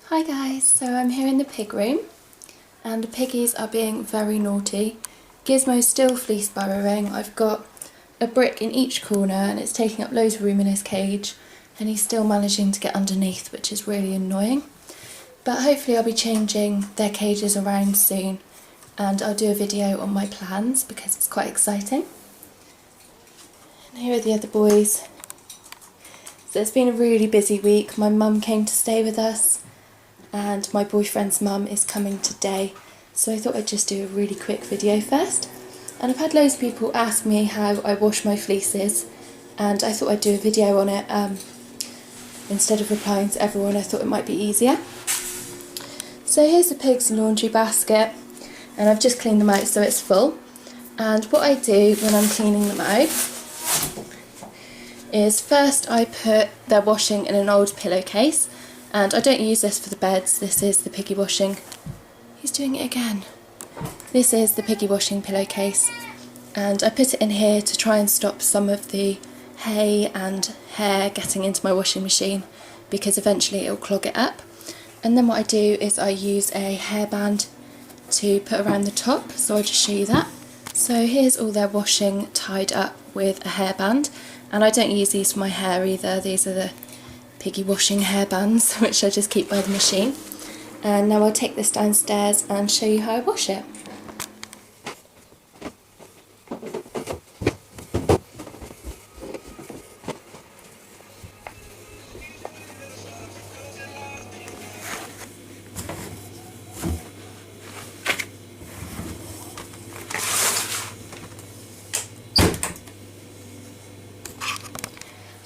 Hi guys, so I'm here in the pig room and the piggies are being very naughty. Gizmo's still fleece burrowing. I've got a brick in each corner and it's taking up loads of room in his cage and he's still managing to get underneath, which is really annoying. But hopefully I'll be changing their cages around soon and I'll do a video on my plans because it's quite exciting. And here are the other boys. So it's been a really busy week. My mum came to stay with us and my boyfriend's mum is coming today, so I thought I'd just do a really quick video first. And I've had loads of people ask me how I wash my fleeces and I thought I'd do a video on it. Instead of replying to everyone, I thought it might be easier. So here's the pig's laundry basket and I've just cleaned them out so it's full. And what I do when I'm cleaning them out is first I put their washing in an old pillowcase. And I don't use this for the beds, this is the piggy washing. He's doing it again. This is the piggy washing pillowcase. And I put it in here to try and stop some of the hay and hair getting into my washing machine because eventually it will clog it up. And then what I do is I use a hairband to put around the top, so I'll just show you that. So here's all their washing tied up with a hairband. And I don't use these for my hair either, these are the piggy washing hairbands, which I just keep by the machine. And now I'll take this downstairs and show you how I wash it.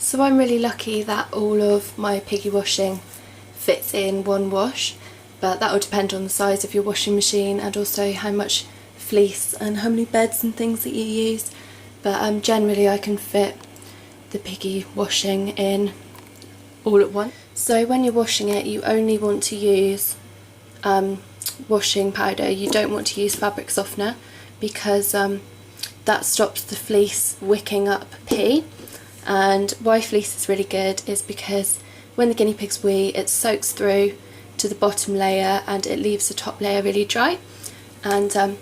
So I'm really lucky that all of my piggy washing fits in one wash, but that will depend on the size of your washing machine and also how much fleece and how many beds and things that you use. But generally I can fit the piggy washing in all at once. So when you're washing it, you only want to use washing powder. You don't want to use fabric softener because that stops the fleece wicking up pee. And why fleece is really good is because when the guinea pigs wee, it soaks through to the bottom layer and it leaves the top layer really dry. And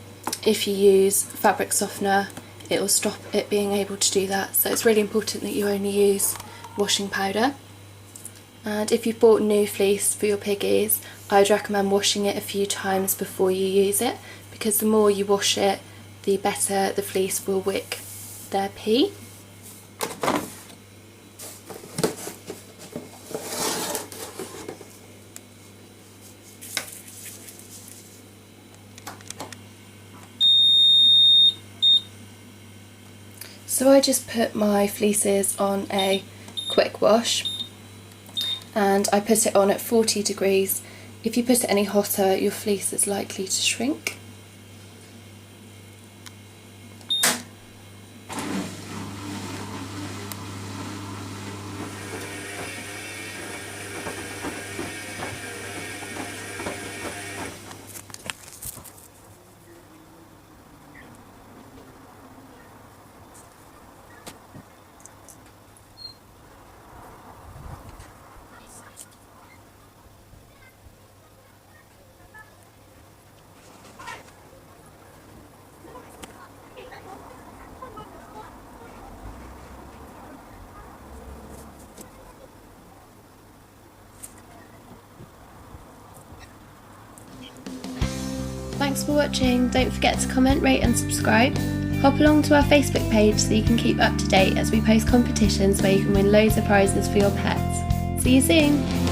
if you use fabric softener, it will stop it being able to do that. So it's really important that you only use washing powder. And if you've bought new fleece for your piggies, I'd recommend washing it a few times before you use it, because the more you wash it, the better the fleece will wick their pee. So I just put my fleeces on a quick wash and I put it on at 40 degrees. If you put it any hotter, your fleece is likely to shrink. Thanks for watching. Don't forget to comment, rate and subscribe. Hop along to our Facebook page so you can keep up to date as we post competitions where you can win loads of prizes for your pets. See you soon!